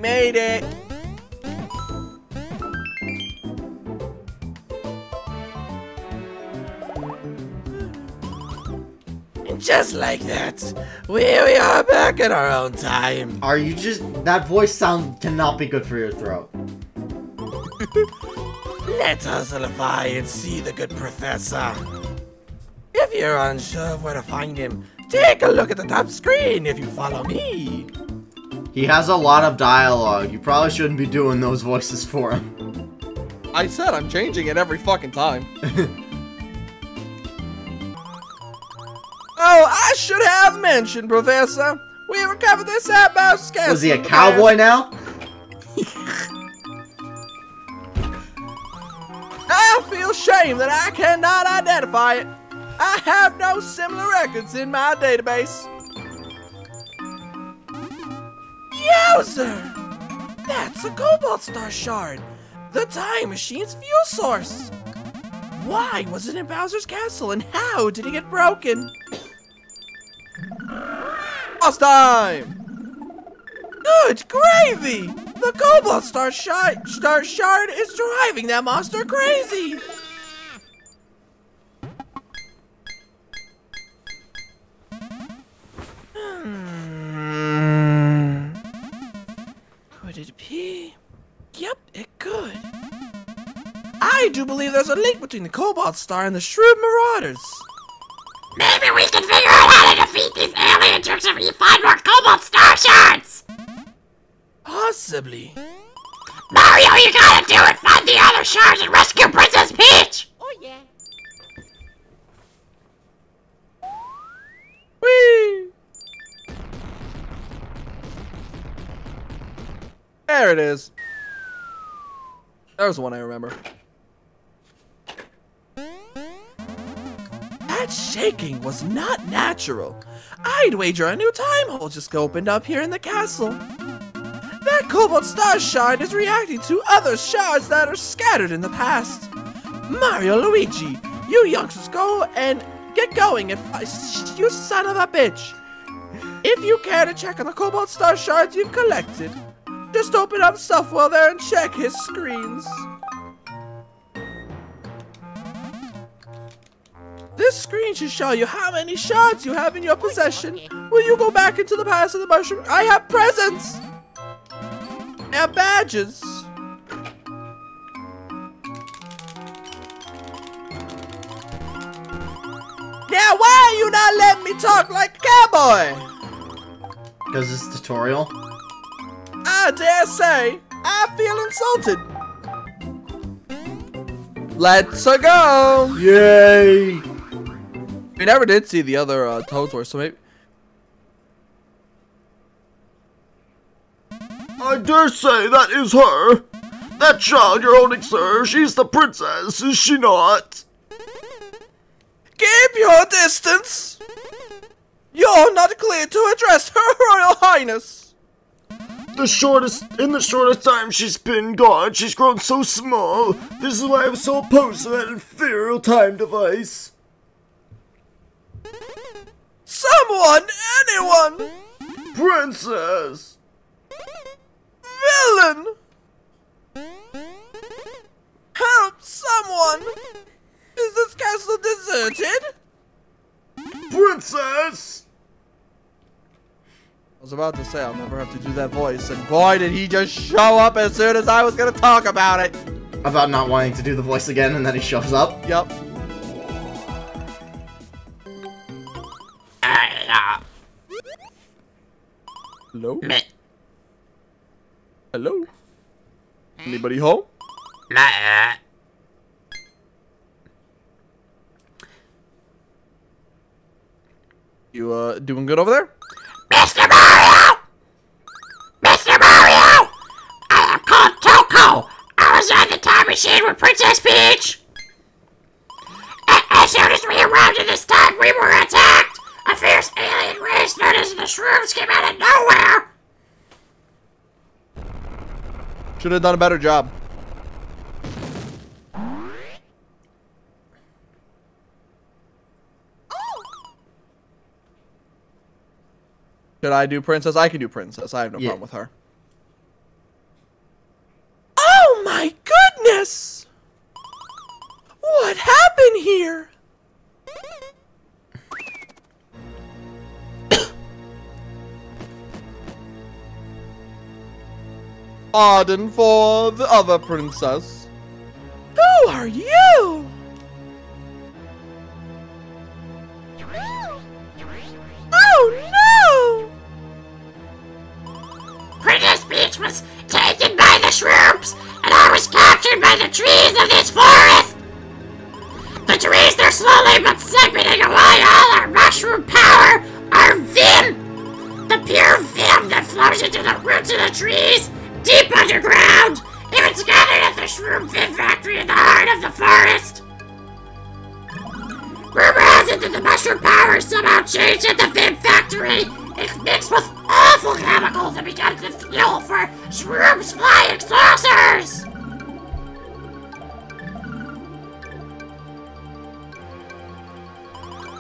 made it! And just like that, we are back in our own time. Are you just... That voice sound cannot be good for your throat. Let's hustlify and see the good professor. If you're unsure of where to find him, take a look at the top screen if you follow me. He has a lot of dialogue. You probably shouldn't be doing those voices for him. I said I'm changing it every fucking time. Oh, I should have mentioned, Professor. We recovered this at Mouse Castle. Was he a cowboy now? I feel shame that I cannot identify it. I have no similar records in my database. Yowzer! That's a Cobalt Star shard, the Time Machine's fuel source. Why was it in Bowser's castle, and how did it get broken? Boss time! Good gravy! The Cobalt Star shard is driving that monster crazy! Could it be? Yep, it could. I do believe there's a link between the Cobalt Star and the Shrewd Marauders. Maybe we can figure out how to defeat these alien tricks if we find more Cobalt Star shards! Possibly. Mario, you gotta do it! Find the other shards and rescue Princess Peach! Oh yeah. Whee! There it is. There's one I remember. That shaking was not natural. I'd wager a new time hole just opened up here in the castle. That Cobalt Star shard is reacting to other shards that are scattered in the past. Mario, Luigi, you youngsters go and get going and you son of a bitch. If you care to check on the Cobalt Star shards you've collected, just open up Stuffwell there and check his screens. This screen should show you how many shards you have in your possession. Will you go back into the past of the mushroom? I have presents! And badges. Now why are you not letting me talk like a cowboy? Because it's tutorial. I dare say, I feel insulted. Let's go! Yay! We never did see the other Toads were, so maybe. I dare say that is her. That child you're holding, sir, she's the princess, is she not? Keep your distance. You're not clear to address her Royal Highness. In the shortest time she's been gone, she's grown so small. This is why I'm so opposed to that inferior time device. Someone, anyone. Princess! Villain. Help someone. Is this castle deserted? Princess! I was about to say I'll never have to do that voice, and boy did he just show up as soon as I was gonna talk about it. About not wanting to do the voice again and then he shows up. Yup. Hello? Me. Hello? Anybody home? You doing good over there? Mr. Mario! Mr. Mario! I am called Toko. I was on the time machine with Princess Peach. As soon as we arrived at this time, we were attacked. A fierce alien race known as the Shrooms came out of nowhere. Should have done a better job. Should I do Princess? I can do Princess. I have no problem with her. here. Pardon for the other princess. Who are you? Oh no! Princess Peach was taken by the shrooms, and I was captured by the trees of this forest. The trees are slowly but siphoning away all our mushroom power, our vim, the pure vim that flows into the roots of the trees, deep underground. It's gathered at the Shroom Vim Factory in the heart of the forest. Rumor has it that the mushroom power somehow changed at the Vim Factory. It's mixed with awful chemicals and becomes the fuel for Shroom's flying saucers.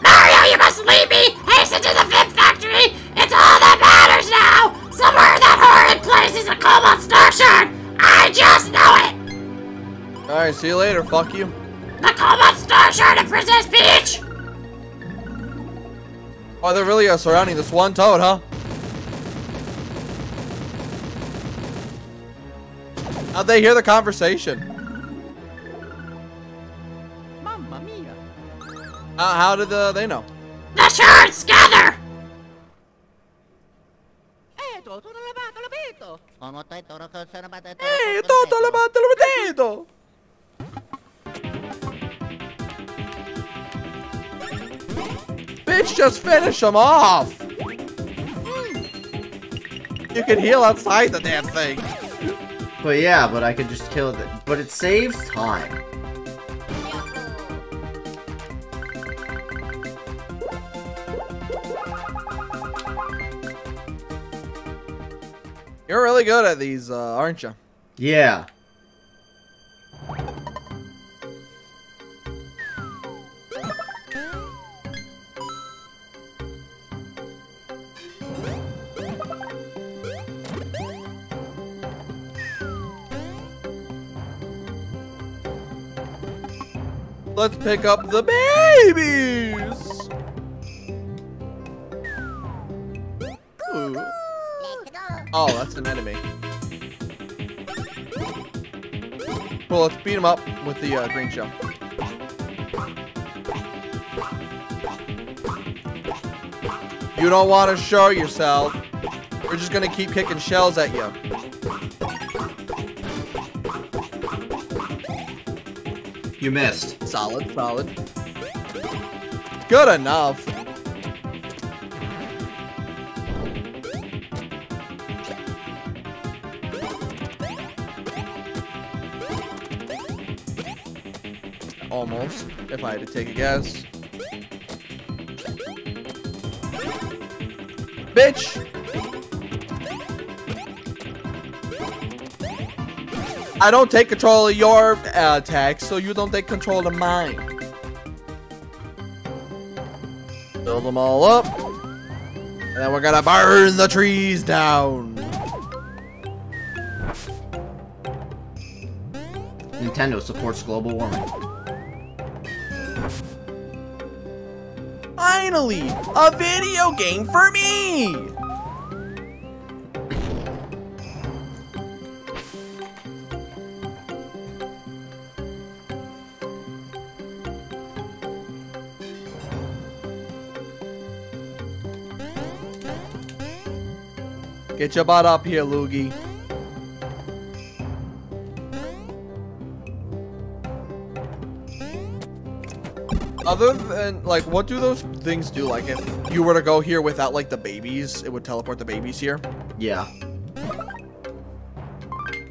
Mario, you must leave me! Hasten to the Vim Factory! It's all that matters now! Somewhere in that horrid place is a Cobalt Star Shard! I just know it! Alright, see you later, fuck you. The Cobalt Star Shard of Princess Peach! Oh, they really are surrounding this one toad, huh? How'd they hear the conversation? Mamma mia. How did they know? The shards gather! Hey, tutto levato il potato! Bitch, just finish them off! You can heal outside the damn thing. But yeah, but I could just kill it. But it saves time. You're really good at these, aren't you? Yeah. Let's pick up the babies! Ooh. Oh, that's an enemy. Well, let's beat him up with the green shell. You don't want to show yourself. We're just gonna keep kicking shells at you. You missed. Solid, solid. Good enough. Almost, if I had to take a guess. Bitch! I don't take control of your attacks, so you don't take control of mine. Build them all up. And then we're gonna burn the trees down. Nintendo supports global warming. Finally, a video game for me! Get your butt up here, Luigi. Other than, like, what do those things do? Like, if you were to go here without, like, the babies, it would teleport the babies here? Yeah.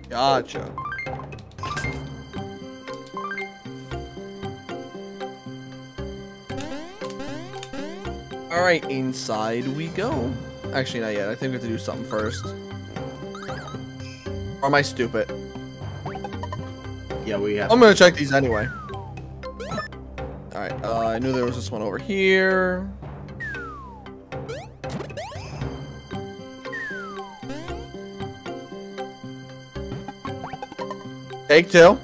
Gotcha. Alright, inside we go. Actually, not yet. I think we have to do something first. Or am I stupid? Yeah, we have. I'm gonna check these anyway. Alright, I knew there was this one over here. Take two.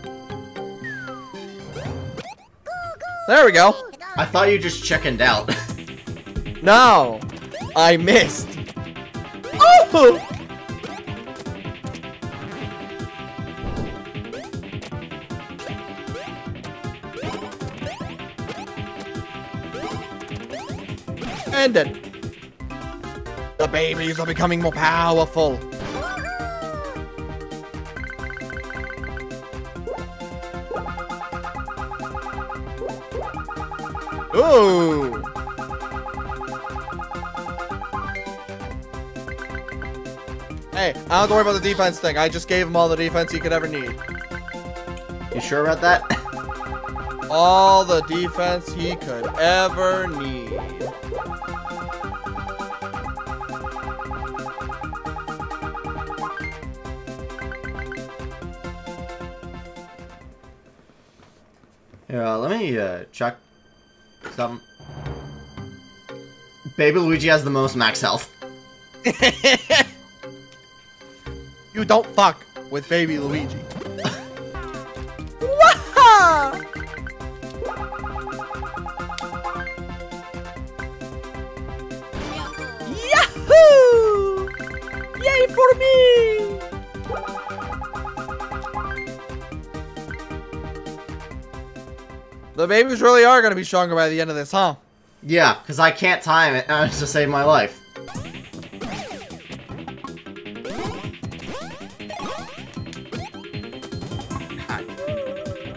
There we go. I thought you just chickened out. No, I missed. Oh! And then the babies are becoming more powerful. Ooh. Hey, I don't have to worry about the defense thing. I just gave him all the defense he could ever need. You sure about that? All the defense he could ever need. Yeah, let me check something. Baby Luigi has the most max health. You don't fuck with baby Luigi. Yahoo! Yay for me! The babies really are going to be stronger by the end of this, huh? Yeah, because I can't time it to save my life.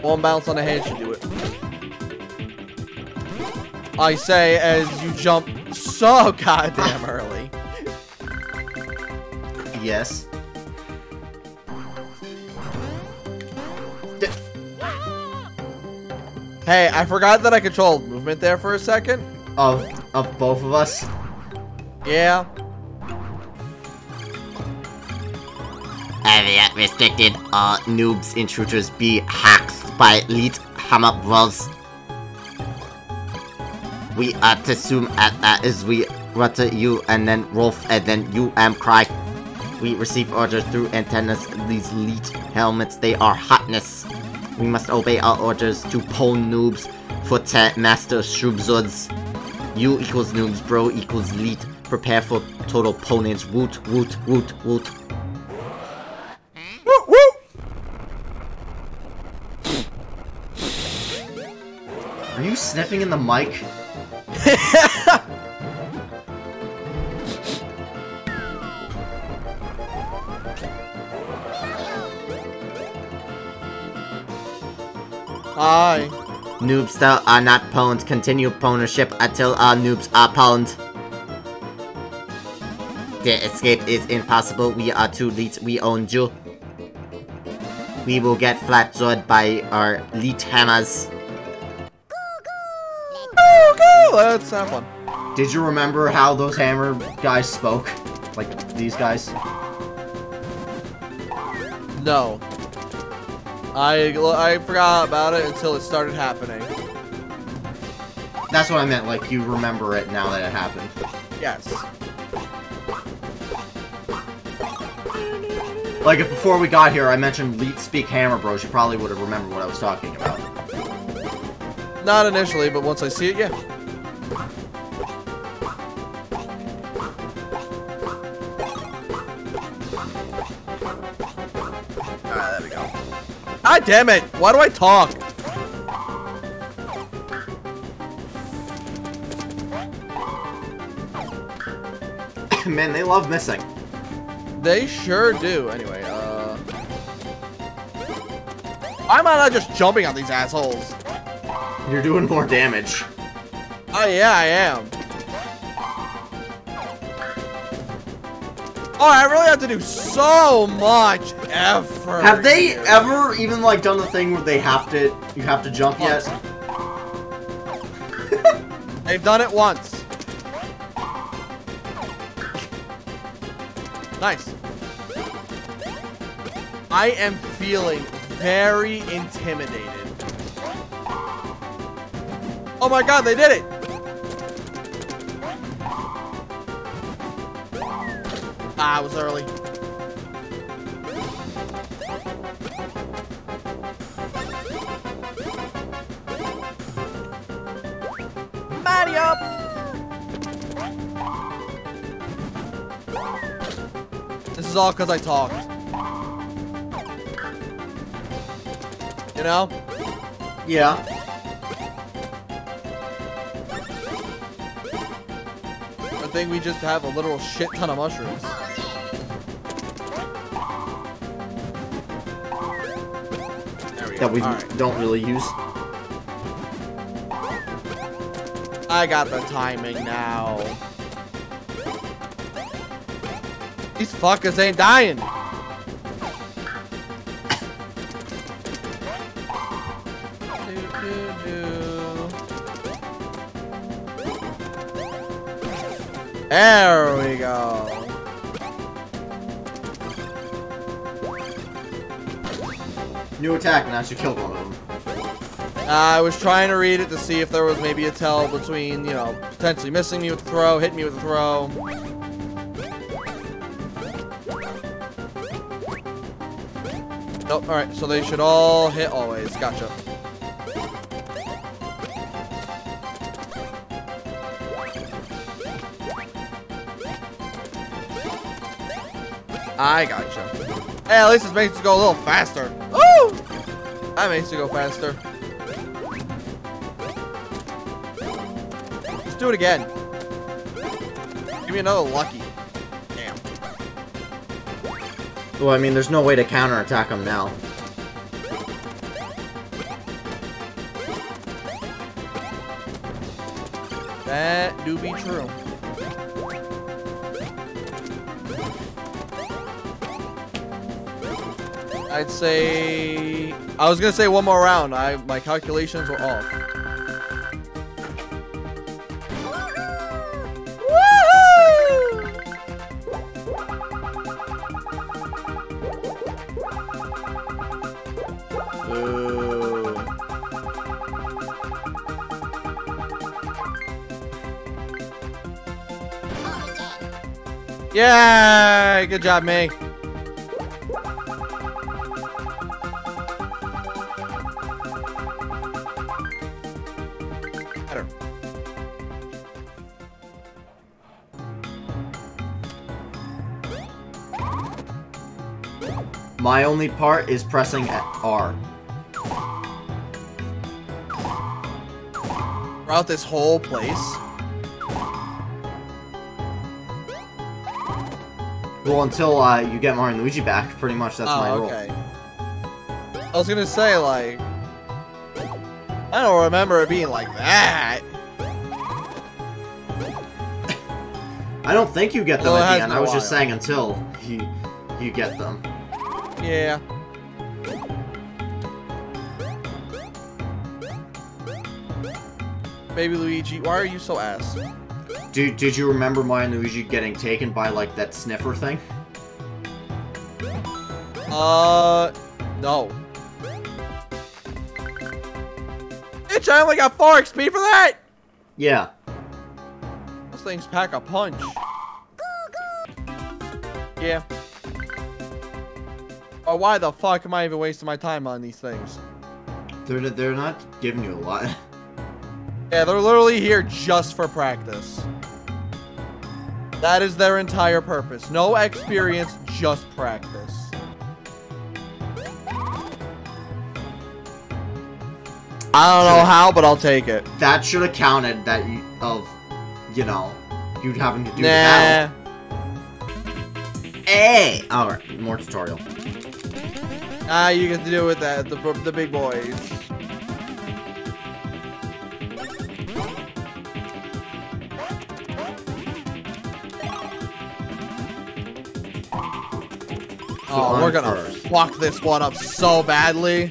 One bounce on the head should do it. I say as you jump so goddamn early. Yes. Hey, I forgot that I controlled movement there for a second. Of both of us. Yeah. Area restricted. All noobs intruders be hacked by elite hammer bros. We are to assume as we rutter you and then Rolf and then you cry. We receive orders through antennas. These elite helmets, they are hotness. We must obey our orders to pwn noobs for master shroobzods. U equals noobs, bro equals elite. Prepare for total ponage. Woot, woot, woot, woot. Woo, woo. Are you sniffing in the mic? Hi. Noobs still are not pwned. Continue pwnership until our noobs are pwned. Their escape is impossible. We are too elite. We own you. We will get flat jawed by our elite hammers. Let's have fun. Did you remember how those hammer guys spoke? Like, these guys? No. I forgot about it until it started happening. That's what I meant, like, you remember it now that it happened. Yes. Like, if before we got here I mentioned Elite Speak Hammer Bros, you probably would have remembered what I was talking about. Not initially, but once I see it, yeah. Alright, there we go. God damn it! Why do I talk? Man, they love missing. They sure do. Anyway, why am I not just jumping on these assholes? You're doing more damage. Oh yeah, I am. Oh, I really have to do so much effort. Have they here. ever even, like, done the thing where you have to jump yet? They've done it once. Nice. I am feeling very intimidated. Oh my god, they did it! Ah, I was early. me up. This is all because I talked. You know? Yeah. I think we just have a literal shit ton of mushrooms. There we go. That we Alright. don't really use. I got the timing now. These fuckers ain't dying. There we go. New attack, and that should kill one of them. I was trying to read it to see if there was maybe a tell between, you know, potentially missing me with the throw, hitting me with the throw. Nope, alright, so they should all hit always. Gotcha. I gotcha. Hey, at least this makes it go a little faster. Ooh! That makes it go faster. Let's do it again. Give me another lucky. Damn. Well, I mean, there's no way to counterattack them now. That do be true. I'd say... I was gonna say one more round. My calculations were off. Boo. Yay! Good job, May. Better. My only part is pressing R. Throughout this whole place. Well, until you get Mario and Luigi back, pretty much that's my rule. Okay. I was gonna say, like, I don't remember it being like that. I don't think you get them Although it at has the end. been I a was just while. saying until you get them. Yeah. Baby Luigi, why are you so ass? Did you remember Mario and Luigi getting taken by, like, that sniffer thing? No. Bitch, I only got 4 XP for that! Yeah. Those things pack a punch. Yeah. Oh, why the fuck am I even wasting my time on these things? They're not giving you a lot. Yeah, they're literally here just for practice. That is their entire purpose. No experience, just practice. I don't know how, but I'll take it. That should have counted that you having to do the Nah. battle. Hey! Alright, more tutorial. Ah, you get to do it with that, the big boys. Oh, we're gonna first. fuck this one up so badly.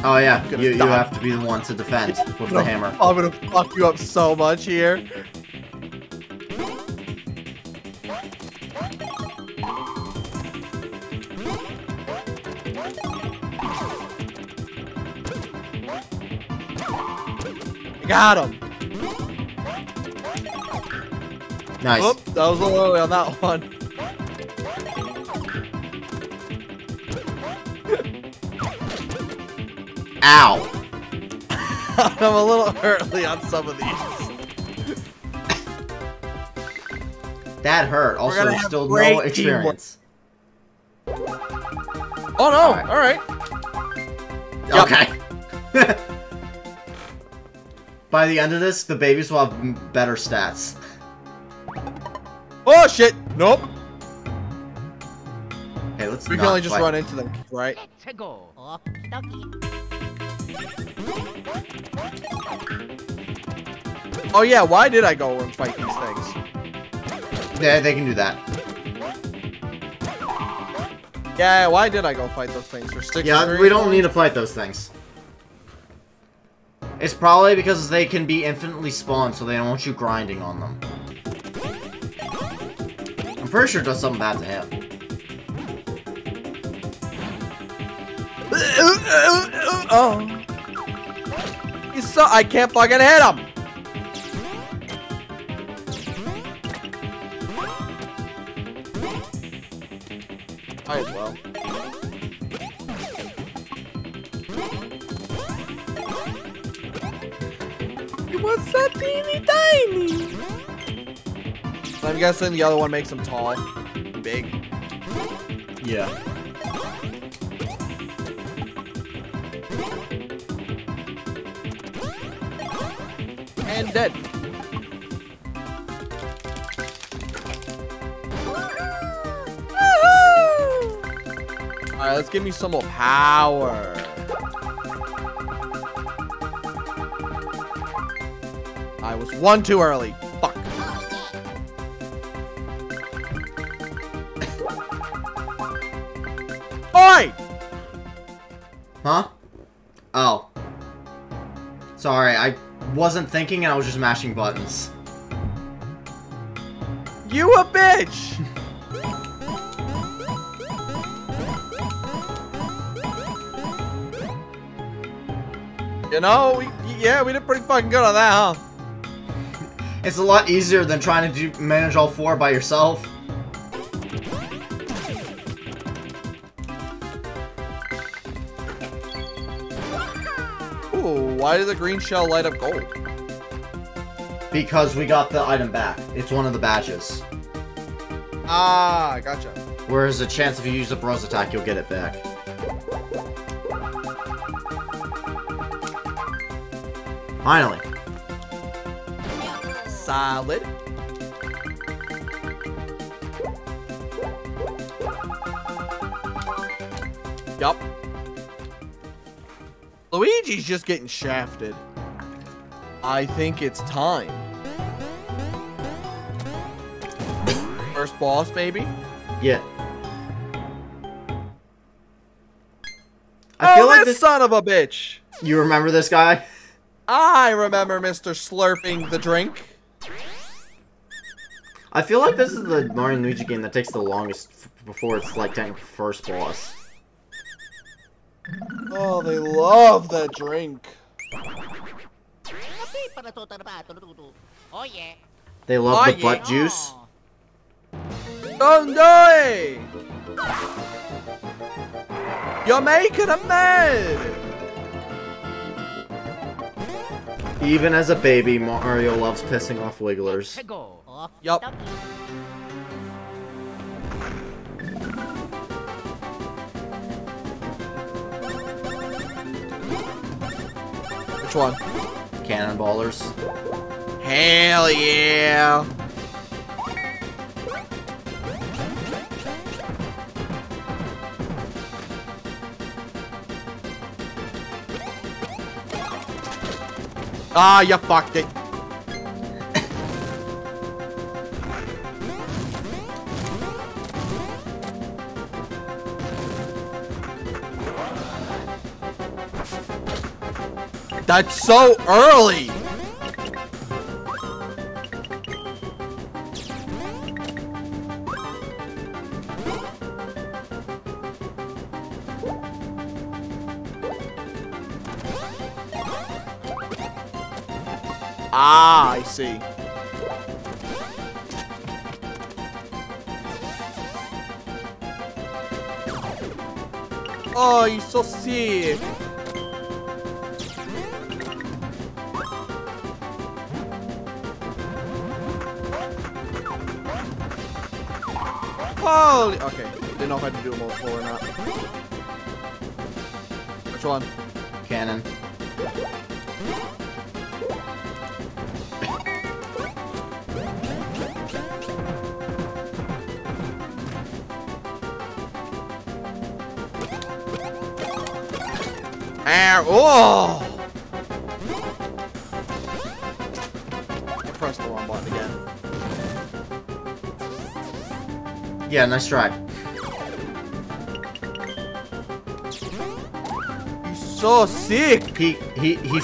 Oh yeah, Gonna you die. have to be the one to defend with the hammer. I'm gonna fuck you up so much here. I got him. Nice. Whoop, that was a little early on that one. Ow. I'm a little early on some of these. That hurt. Also, gonna have still great no experience. Oh no! Alright. Okay. By the end of this, the babies will have better stats. Oh shit! Nope. Hey, let's We not can only just fight. run into them, right? Let's go. Okie dokie. Oh yeah, why did I go and fight these things? Yeah, they can do that. Yeah, why did I go fight those things? For 6 Yeah, we don't need to fight those things. It's probably because they can be infinitely spawned, so they don't want you grinding on them. I'm pretty sure it does something bad to him. Oh. He's so I can't fucking hit him. Might as well. It was so teeny tiny. I'm guessing the other one makes him tall, big. Yeah. And dead. Alright, let's give me some more power. I was one too early. Fuck. Oi! Huh? Oh. Sorry, I wasn't thinking and I was just mashing buttons. You a bitch! You know, yeah, we did pretty fucking good on that, huh? It's a lot easier than trying to manage all four by yourself. Ooh, why did the green shell light up gold? Because we got the item back. It's one of the badges. Ah, gotcha. Whereas a chance if you use a bros attack, you'll get it back. Finally. Solid. Yup. Luigi's just getting shafted. I think it's time. First boss, baby. Yeah. I feel like this son of a bitch. You remember this guy? I remember Mr. Slurping the drink. I feel like this is the Mario and Luigi game that takes the longest before it's like technically first boss. Oh, they love that drink. Oh yeah. They love Oh, the butt yeah. juice. Don't do it! You're making a mess! Even as a baby, Mario loves pissing off wigglers. Let's go. Okie Yup. dokie. Which one? Cannonballers. Hell yeah! Ah, you fucked it. That's so early. Ah, I see. Oh, you're so sick. Holy. Okay. Didn't know if I had to do it multiple or not. Which one? Cannon. Oh! Press the wrong button again. Yeah, nice try. He's so sick. He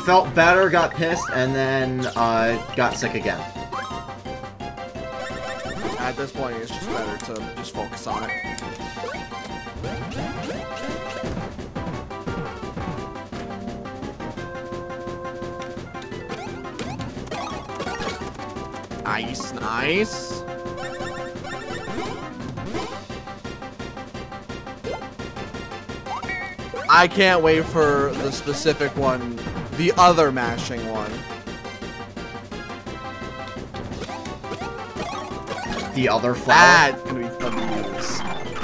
felt better, got pissed, and then got sick again. At this point, it's just better to just focus on it. Nice, nice. I can't wait for the specific one, the other mashing one. The other flower. That's gonna be fun to use.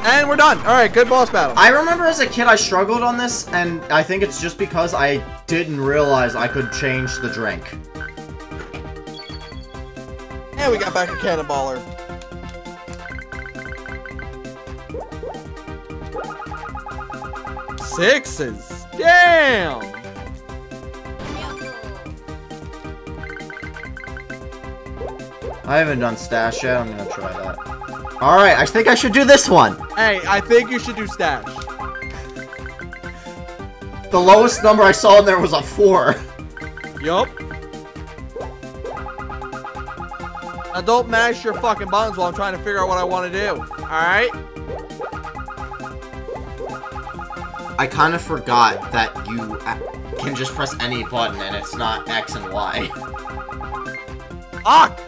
And we're done. All right, good boss battle. I remember as a kid I struggled on this, and I think it's just because I didn't realize I could change the drink. And we got back a cannonballer. Sixes. Damn. I haven't done stash yet. I'm gonna try that. All right, I think I should do this one. Hey, I think you should do stash. The lowest number I saw in there was a 4. Yup. Now don't mash your fucking buttons while I'm trying to figure out what I want to do. Alright? I kind of forgot that you can just press any button and it's not X and Y. Fuck!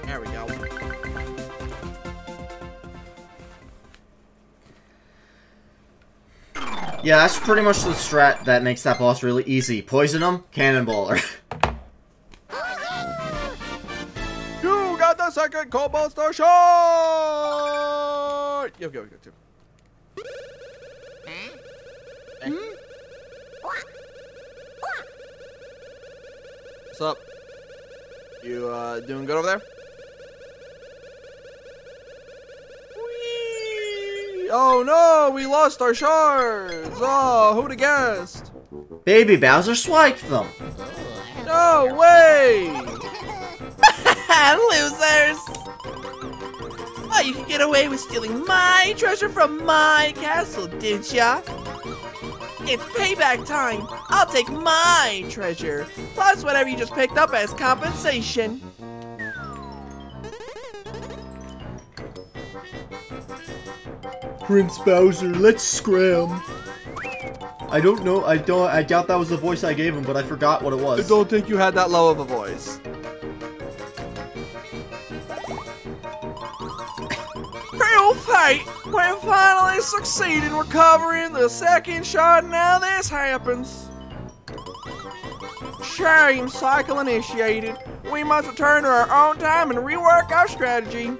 There we go. Yeah, that's pretty much the strat that makes that boss really easy. Poison him, cannonballer. You got the second Cobalt Star shot! Yo. What's up? You doing good over there? Whee! Oh no, we lost our shards! Oh, who'd have guessed? Baby Bowser swiped them. No way! Losers! Oh, you can get away with stealing my treasure from my castle, did ya? It's payback time. I'll take my treasure, plus whatever you just picked up as compensation. Prince Bowser, let's scram. I don't know. I doubt that was the voice I gave him, but I forgot what it was. I don't think you had that low of a voice. Real fate! We finally succeed in recovering the second shard, and now this happens. Shame cycle initiated. We must return to our own time and rework our strategy.